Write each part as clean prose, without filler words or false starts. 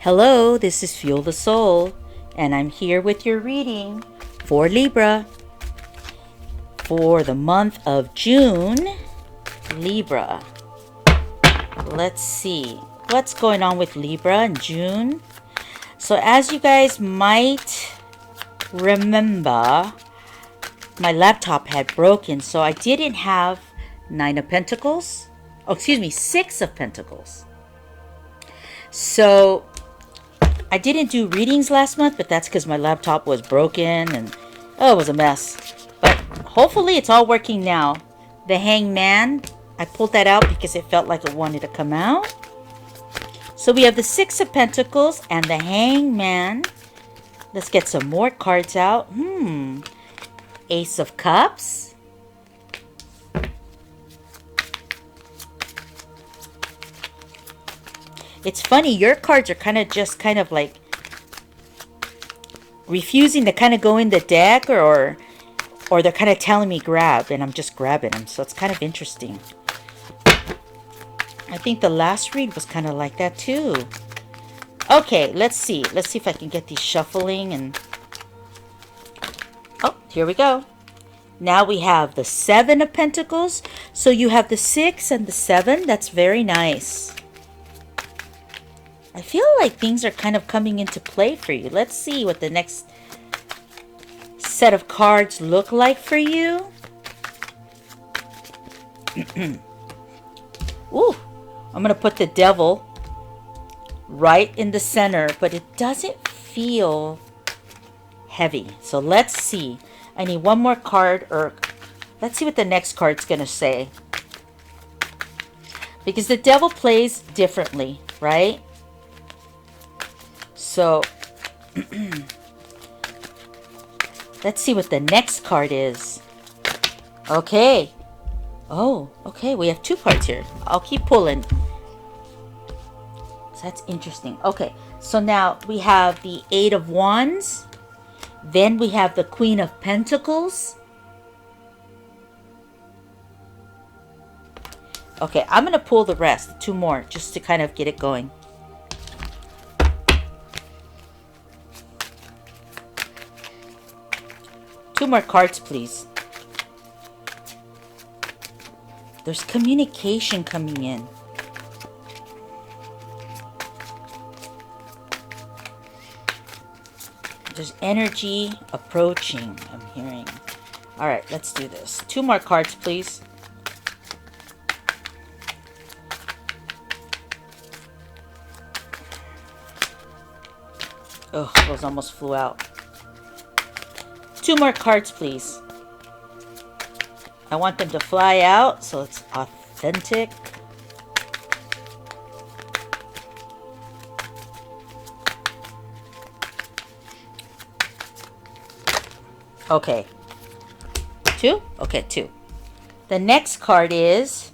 Hello, this is Fuel the Soul, and I'm here with your reading for Libra for the month of June. Libra. Let's see what's going on with Libra in June. So as you guys might remember, my laptop had broken, so I didn't have Six of Pentacles. So I didn't do readings last month, but that's because my laptop was broken and it was a mess. But hopefully it's all working now. The Hangman, I pulled that out because it felt like it wanted to come out. So we have the Six of Pentacles and the Hangman. Let's get some more cards out. Ace of Cups. It's funny, your cards are kind of like refusing to kind of go in the deck, or they're kind of telling me grab, and I'm just grabbing them. So it's kind of interesting. I think the last read was kind of like that too. Okay, let's see. Let's see if I can get these shuffling. And oh, here we go. Now we have the Seven of Pentacles. So you have the 6 and the 7. That's very nice. I feel like things are kind of coming into play for you. Let's see what the next set of cards look like for you. Ooh, I'm going to put the Devil right in the center, but it doesn't feel heavy. So let's see. I need one more card, or let's see what the next card's going to say. Because the Devil plays differently, right? So, let's see what the next card is. Okay. Oh, okay. We have two cards here. I'll keep pulling. So that's interesting. Okay. So now we have the Eight of Wands. Then we have the Queen of Pentacles. Okay. I'm going to pull the rest. Two more just to kind of get it going. Two more cards, please. There's communication coming in. There's energy approaching, I'm hearing. All right, let's do this. Two more cards, please. Oh, those almost flew out. Two more cards, please. I want them to fly out so it's authentic. Okay. Two? Okay, two. The next card is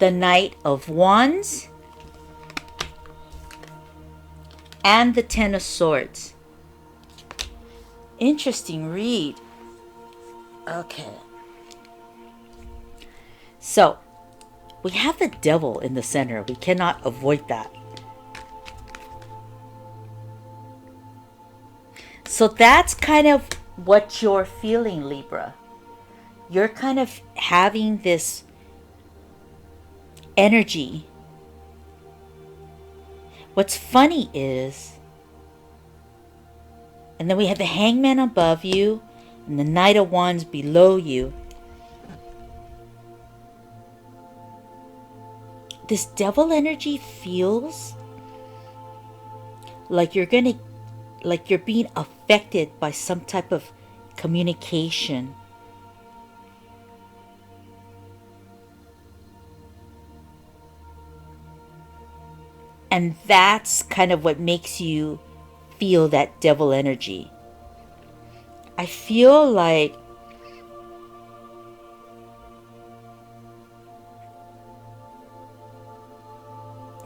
the Knight of Wands and the Ten of Swords. Interesting read. Okay. So, we have the Devil in the center. We cannot avoid that. So that's kind of what you're feeling, Libra. You're kind of having this energy. What's funny is, and then we have the Hangman above you and the Knight of Wands below you. This Devil energy feels like you're being affected by some type of communication. And that's kind of what makes you feel that Devil energy. I feel like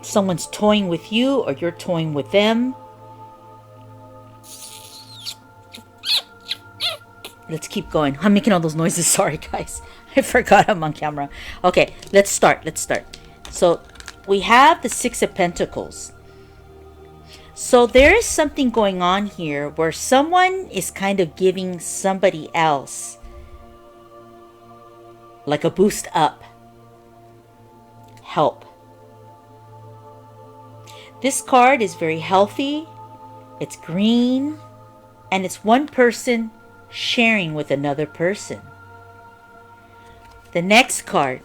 someone's toying with you, or you're toying with them. Let's keep going. I'm making all those noises. Sorry, guys. I forgot I'm on camera. Okay, let's start. So we have the Six of Pentacles. So there is something going on here where someone is kind of giving somebody else like a boost up, help. This card is very healthy. It's green, and it's one person sharing with another person. The next card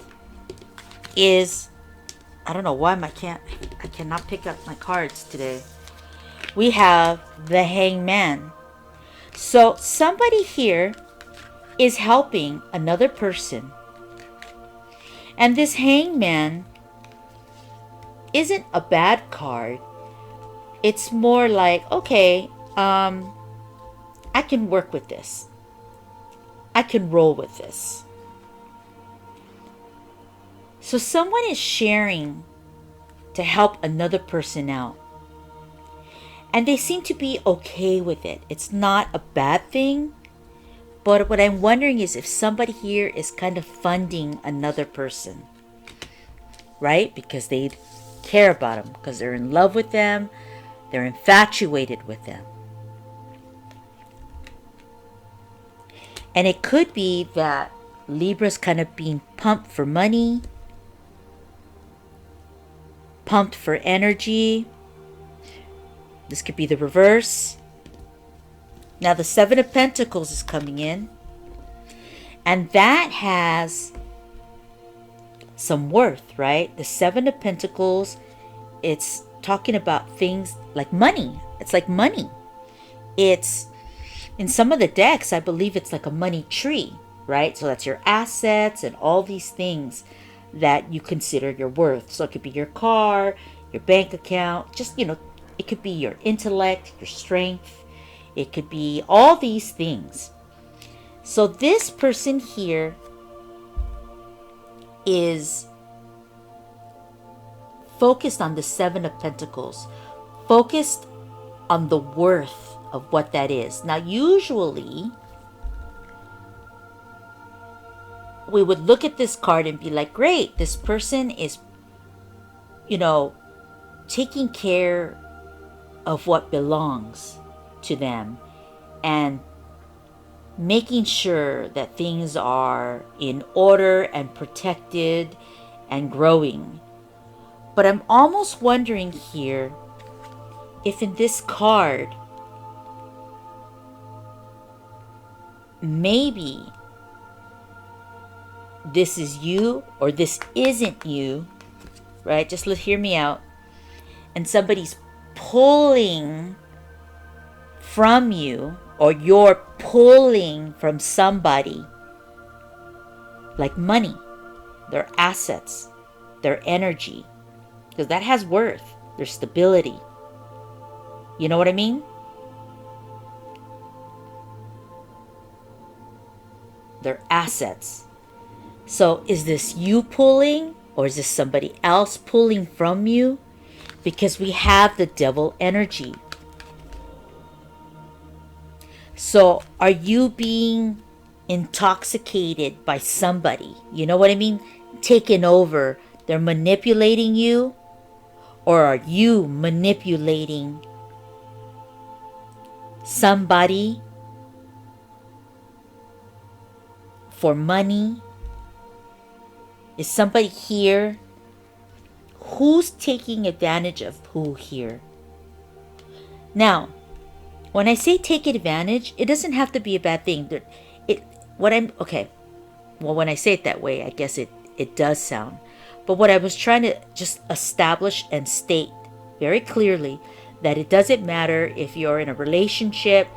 is, I don't know why I cannot pick up my cards today. We have the Hangman. So somebody here is helping another person. And this Hangman isn't a bad card. It's more like, okay, I can work with this. I can roll with this. So someone is sharing to help another person out. And they seem to be okay with it. It's not a bad thing. But what I'm wondering is if somebody here is kind of funding another person. Right? Because they care about them. Because they're in love with them. They're infatuated with them. And it could be that Libra's kind of being pumped for money. Pumped for energy. This could be the reverse. Now the Seven of Pentacles is coming in. And that has some worth, right? The Seven of Pentacles, it's talking about things like money. It's like money. It's, in some of the decks, I believe it's like a money tree, right? So that's your assets and all these things that you consider your worth. So it could be your car, your bank account, just, it could be your intellect, your strength. It could be all these things. So this person here is focused on the Seven of Pentacles. Focused on the worth of what that is. Now, usually, we would look at this card and be like, great, this person is, taking care of what belongs to them and making sure that things are in order and protected and growing. But I'm almost wondering here if in this card, maybe this is you or this isn't you, right? Just hear me out. And somebody's pulling from you, or you're pulling from somebody, like money, their assets, their energy, because that has worth, their stability. You know what I mean? Their assets. So is this you pulling, or is this somebody else pulling from you? Because we have the devil energy. So are you being intoxicated by somebody? You know what I mean? Taken over. They're manipulating you. Or are you manipulating somebody for money? Is somebody here? Who's taking advantage of who here? Now, when I say take advantage, it doesn't have to be a bad thing. When I say it that way, I guess it does sound. But what I was trying to just establish and state very clearly, that it doesn't matter if you're in a relationship,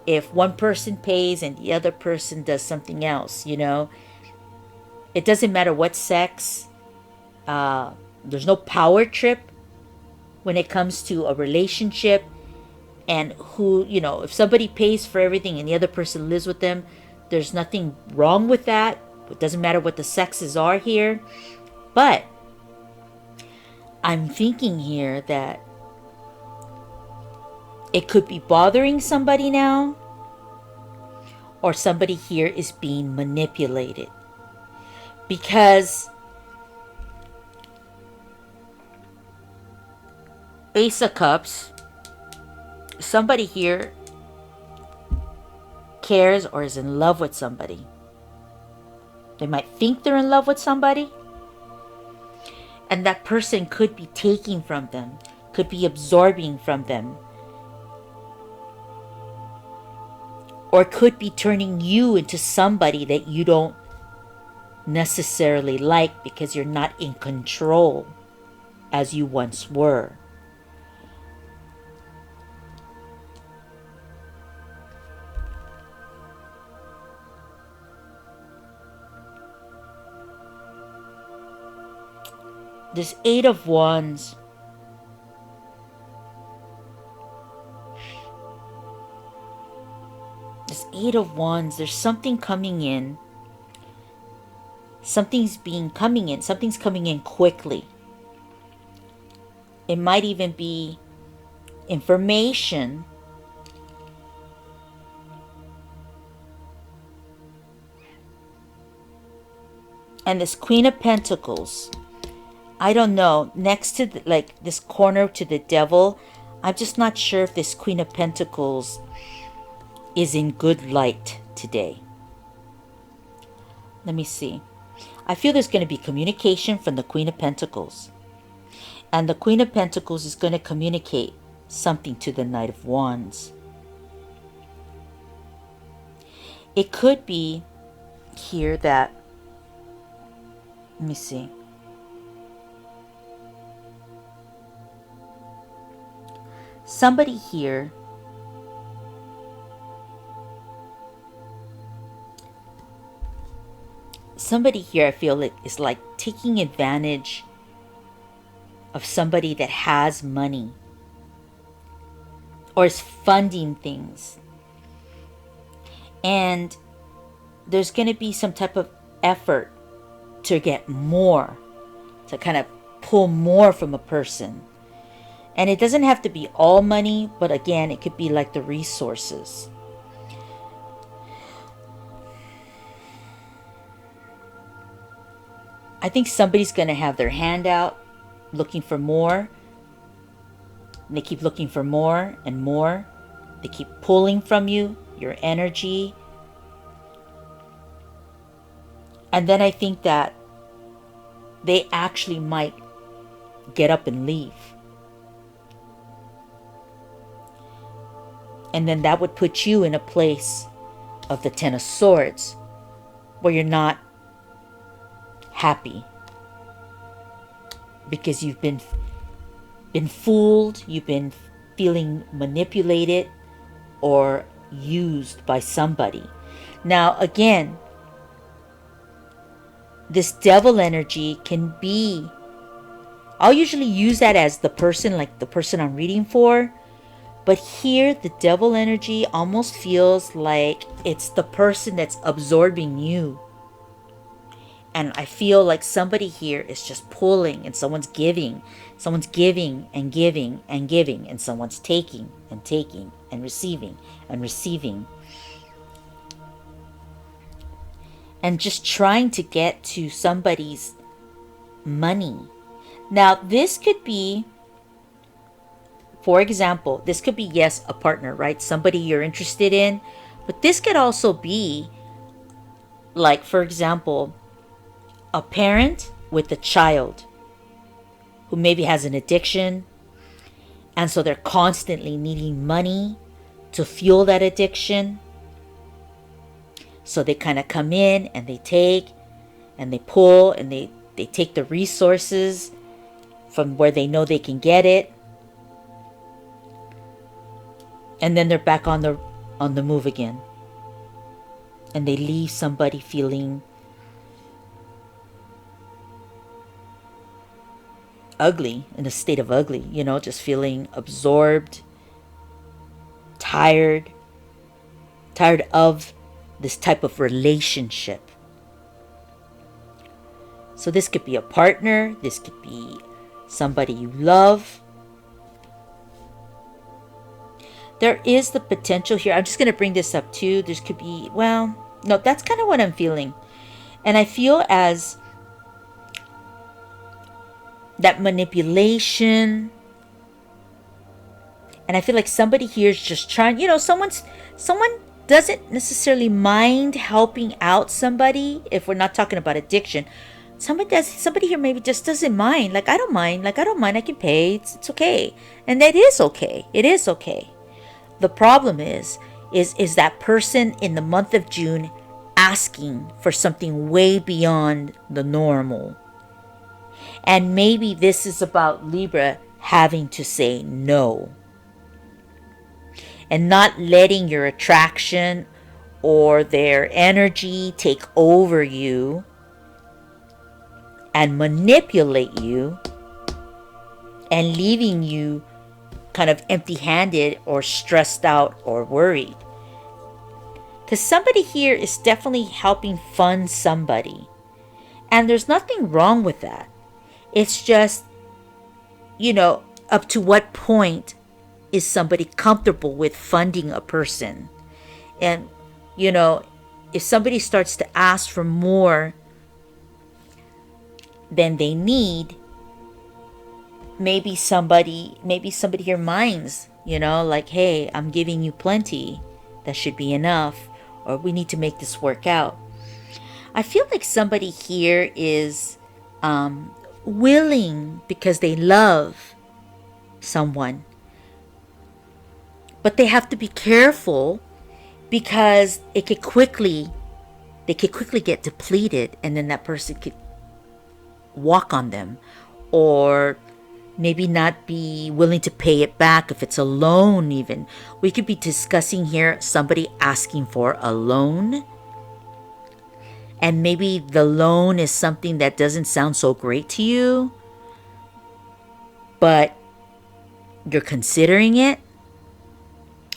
if one person pays and the other person does something else, It doesn't matter what sex. There's no power trip when it comes to a relationship. And if somebody pays for everything and the other person lives with them, there's nothing wrong with that. It doesn't matter what the sexes are here. But I'm thinking here that it could be bothering somebody now, or somebody here is being manipulated. Because Ace of Cups, somebody here cares or is in love with somebody. They might think they're in love with somebody, and that person could be taking from them, could be absorbing from them, or could be turning you into somebody that you don't necessarily like because you're not in control as you once were. This Eight of Wands. This Eight of Wands, there's something coming in. Something's coming in quickly. It might even be information. And this Queen of Pentacles, I don't know, next to this corner to the Devil, I'm just not sure if this Queen of Pentacles is in good light today. Let me see. I feel there's going to be communication from the Queen of Pentacles. And the Queen of Pentacles is going to communicate something to the Knight of Wands. It could be here that, let me see. Somebody here I feel like is like taking advantage of somebody that has money or is funding things. And there's going to be some type of effort to get more, to kind of pull more from a person. And it doesn't have to be all money, but again, it could be like the resources. I think somebody's going to have their hand out looking for more. And they keep looking for more and more. They keep pulling from you, your energy. And then I think that they actually might get up and leave. And then that would put you in a place of the Ten of Swords where you're not happy because you've been fooled, you've been feeling manipulated or used by somebody. Now again, this Devil energy can be, I'll usually use that as the person, like the person I'm reading for. But here, the Devil energy almost feels like it's the person that's absorbing you. And I feel like somebody here is just pulling and someone's giving. Someone's giving and giving and giving. And someone's taking and taking and receiving and receiving. And just trying to get to somebody's money. Now, this could be, for example, this could be, yes, a partner, right? Somebody you're interested in. But this could also be, like, for example, a parent with a child who maybe has an addiction. And so they're constantly needing money to fuel that addiction. So they kind of come in and they take and they pull and they take the resources from where they know they can get it. And then they're back on the move again. And they leave somebody feeling ugly, in a state of ugly, you know, just feeling absorbed, tired of this type of relationship. So this could be a partner, this could be somebody you love. There is the potential here. I'm just going to bring this up too. There could be, well, no, that's kind of what I'm feeling. And I feel as that manipulation And I feel like somebody here is just trying, someone doesn't necessarily mind helping out somebody. If we're not talking about addiction, somebody here maybe just doesn't mind. Like, I don't mind. I can pay. It's okay. And that is okay. It is okay. The problem is that person in the month of June asking for something way beyond the normal. And maybe this is about Libra having to say no. And not letting your attraction or their energy take over you and manipulate you and leaving you kind of empty-handed or stressed out or worried. Because somebody here is definitely helping fund somebody. And there's nothing wrong with that. It's just, up to what point is somebody comfortable with funding a person? And, if somebody starts to ask for more than they need, maybe somebody here minds, like, hey, I'm giving you plenty. That should be enough. Or we need to make this work out. I feel like somebody here is willing because they love someone. But they have to be careful because they could quickly get depleted, and then that person could walk on them, or maybe not be willing to pay it back if it's a loan. Even we could be discussing here somebody asking for a loan, and maybe the loan is something that doesn't sound so great to you, but you're considering it.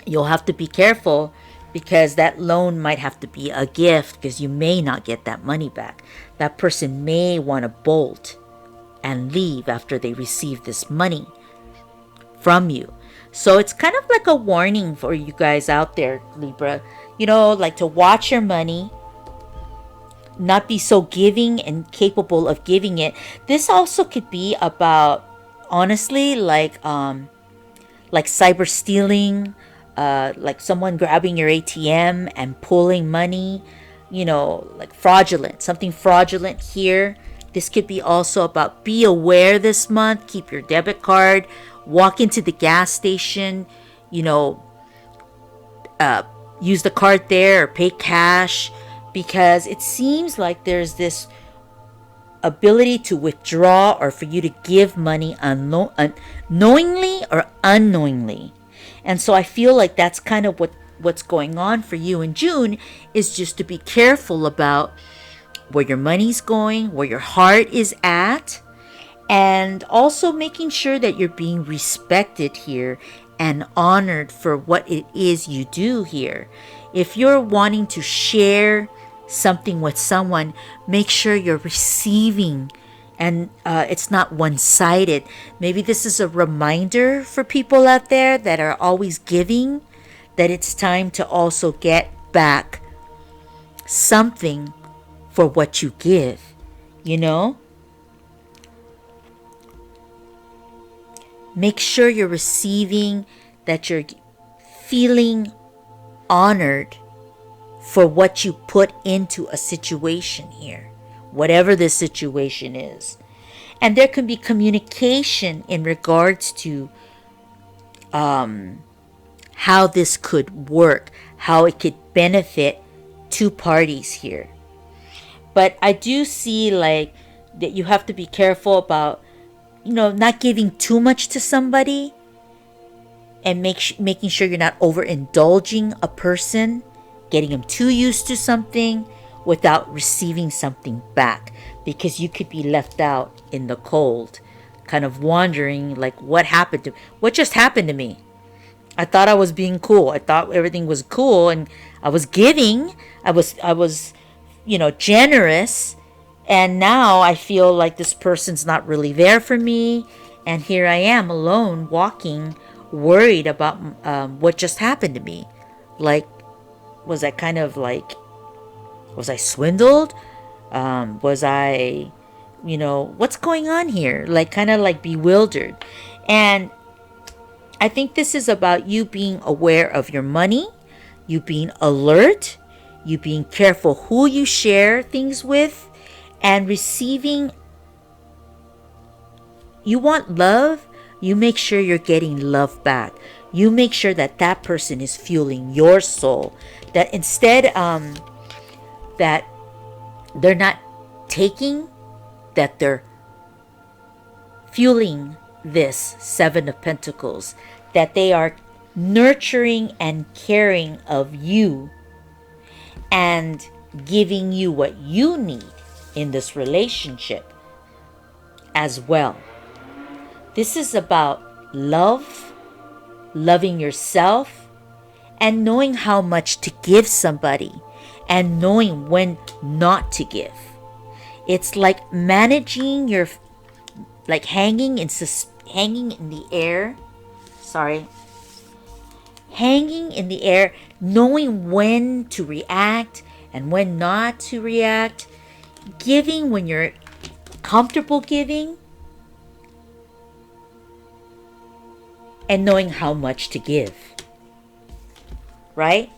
You'll have to be careful because that loan might have to be a gift, because you may not get that money back. That person may want to bolt and leave after they receive this money from you. So it's kind of like a warning for you guys out there, Libra. Like to watch your money, not be so giving and capable of giving it. This also could be about, honestly, like cyber stealing, like someone grabbing your ATM and pulling money, like something fraudulent here. This could be also about, be aware this month, keep your debit card, walk into the gas station, use the card there or pay cash, because it seems like there's this ability to withdraw or for you to give money knowingly or unknowingly. And so I feel like that's kind of what's going on for you in June, is just to be careful about where your money's going, where your heart is at, and also making sure that you're being respected here and honored for what it is you do here. If you're wanting to share something with someone, make sure you're receiving and it's not one-sided. Maybe this is a reminder for people out there that are always giving, that it's time to also get back something for what you give, Make sure you're receiving, that you're feeling honored for what you put into a situation here, whatever the situation is. And there can be communication in regards to how this could work, how it could benefit two parties here. But I do see like that you have to be careful about, not giving too much to somebody, and making sure you're not overindulging a person, getting them too used to something without receiving something back, because you could be left out in the cold, kind of wondering like what just happened to me. I thought I was being cool. I thought everything was cool and I was giving. I was generous, and now I feel like this person's not really there for me, and here I am alone walking, worried about what just happened to me. Like, was I swindled? Was I, what's going on here? Like, kind of like bewildered. And I think this is about you being aware of your money, you being alert, you being careful who you share things with, and receiving. You want love, you make sure you're getting love back. You make sure that that person is fueling your soul. That instead that they're not taking, that they're fueling this Seven of Pentacles, that they are nurturing and caring of you and giving you what you need in this relationship as well. This is about love, loving yourself, and knowing how much to give somebody and knowing when not to give. It's like managing your, like hanging in the air. Hanging in the air, knowing when to react and when not to react. Giving when you're comfortable giving, and knowing how much to give. Right?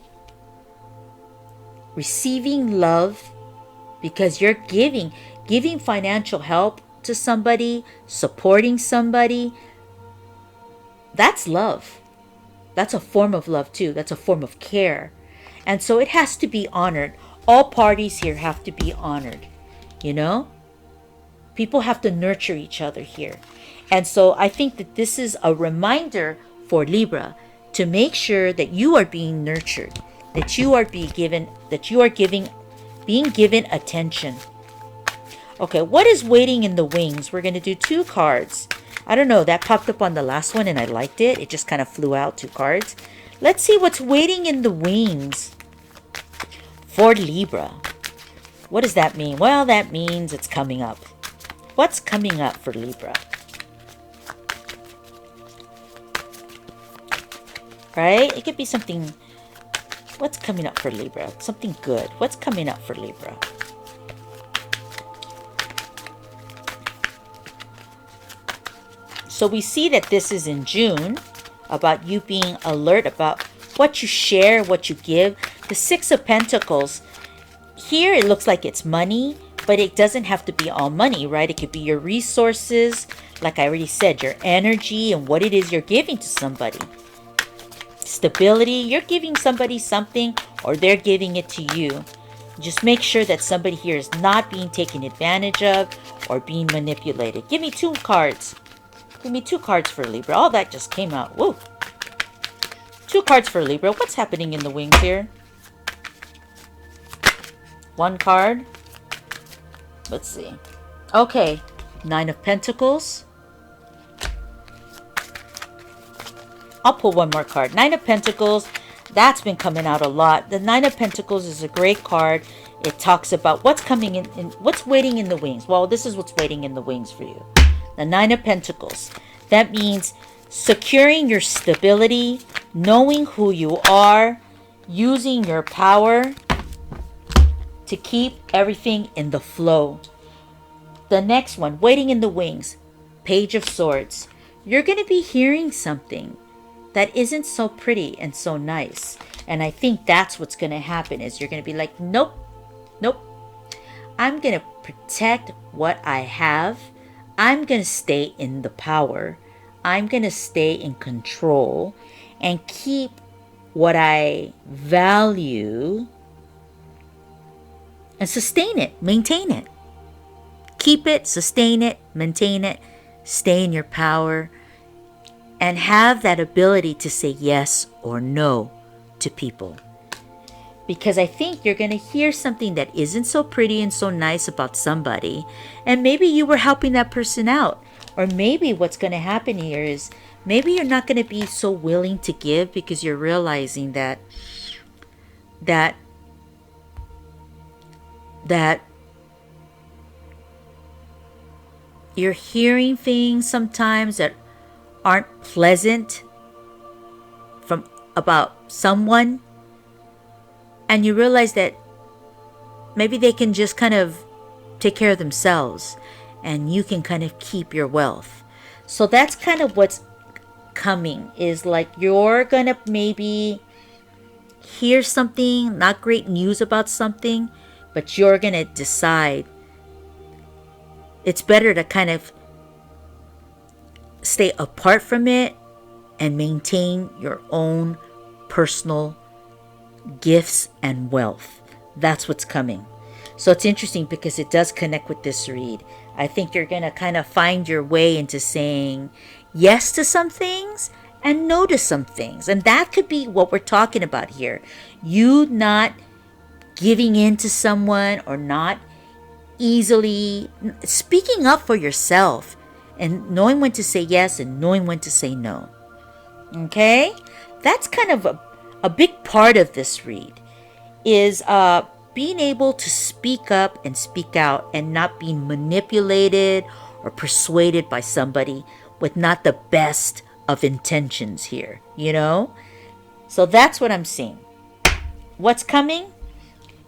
Receiving love because you're giving financial help to somebody, supporting somebody. That's love. That's a form of love too. That's a form of care. And so it has to be honored. All parties here have to be honored. You know? People have to nurture each other here. And so I think that this is a reminder for Libra to make sure that you are being nurtured, that you are being given attention. Okay, what is waiting in the wings? We're going to do 2 cards. I don't know, that popped up on the last one and I liked it. It just kind of flew out, 2 cards. Let's see what's waiting in the wings for Libra. What does that mean? Well, that means it's coming up. What's coming up for Libra? Right? It could be something. What's coming up for Libra? Something good. What's coming up for Libra? So we see that this is in June, about you being alert about what you share, what you give. The 6 of Pentacles. Here it looks like it's money, but it doesn't have to be all money, right? It could be your resources, like I already said, your energy and what it is you're giving to somebody. Stability, you're giving somebody something or they're giving it to you. Just make sure that somebody here is not being taken advantage of or being manipulated. Give me 2 cards. Give me 2 cards for Libra. All that just came out. Whoa. 2 cards for Libra. What's happening in the wings here? 1 card. Let's see. Okay. 9 of Pentacles. I'll pull 1 more card. 9 of Pentacles. That's been coming out a lot. The 9 of Pentacles is a great card. It talks about what's coming in what's waiting in the wings. Well, this is what's waiting in the wings for you. The 9 of Pentacles. That means securing your stability, knowing who you are, using your power to keep everything in the flow. The next one, waiting in the wings, Page of Swords. You're going to be hearing something that isn't so pretty and so nice. And I think that's what's going to happen is you're going to be like, nope, nope. I'm going to protect what I have. I'm going to stay in the power. I'm going to stay in control and keep what I value and sustain it, maintain it. Keep it, sustain it, maintain it, stay in your power, and have that ability to say yes or no to people. Because I think you're going to hear something that isn't so pretty and so nice about somebody. And maybe you were helping that person out. Or maybe what's going to happen here is maybe you're not going to be so willing to give because you're realizing that you're hearing things sometimes that aren't pleasant from about someone. And you realize that maybe they can just kind of take care of themselves and you can kind of keep your wealth. So that's kind of what's coming is like you're gonna maybe hear something, not great news about something, but you're gonna decide it's better to kind of stay apart from it and maintain your own personal gifts and wealth. That's what's coming. So it's interesting because it does connect with this read. I think you're going to kind of find your way into saying yes to some things and no to some things. And that could be what we're talking about here. You not giving in to someone or not easily speaking up for yourself and knowing when to say yes and knowing when to say no. Okay? That's kind of a big part of this read is being able to speak up and speak out and not being manipulated or persuaded by somebody with not the best of intentions here, you know? So that's what I'm seeing. What's coming?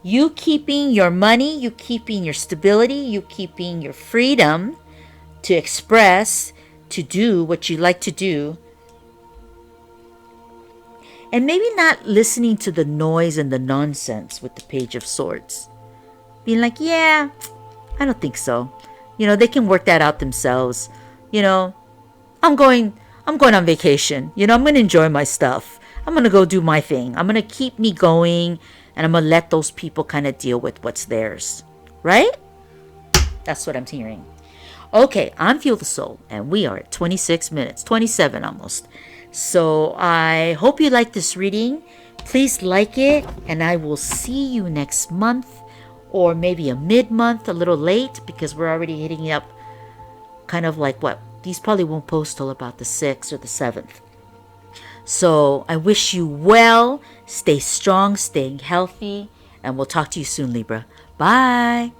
You keeping your money, you keeping your stability, you keeping your freedom to express, to do what you like to do. And maybe not listening to the noise and the nonsense with the Page of Swords. Being like, yeah, I don't think so. You know, they can work that out themselves. You know, I'm going on vacation. You know, I'm going to enjoy my stuff. I'm going to go do my thing. I'm going to keep me going. And I'm going to let those people kind of deal with what's theirs. Right? That's what I'm hearing. Okay, I'm Feel the Soul. And we are at 26 minutes. 27 almost. So I hope you like this reading. Please like it. And I will see you next month. Or maybe a mid-month, a little late. Because we're already hitting up kind of like what? These probably won't post till about the 6th or the 7th. So I wish you well. Stay strong, stay healthy. And we'll talk to you soon, Libra. Bye.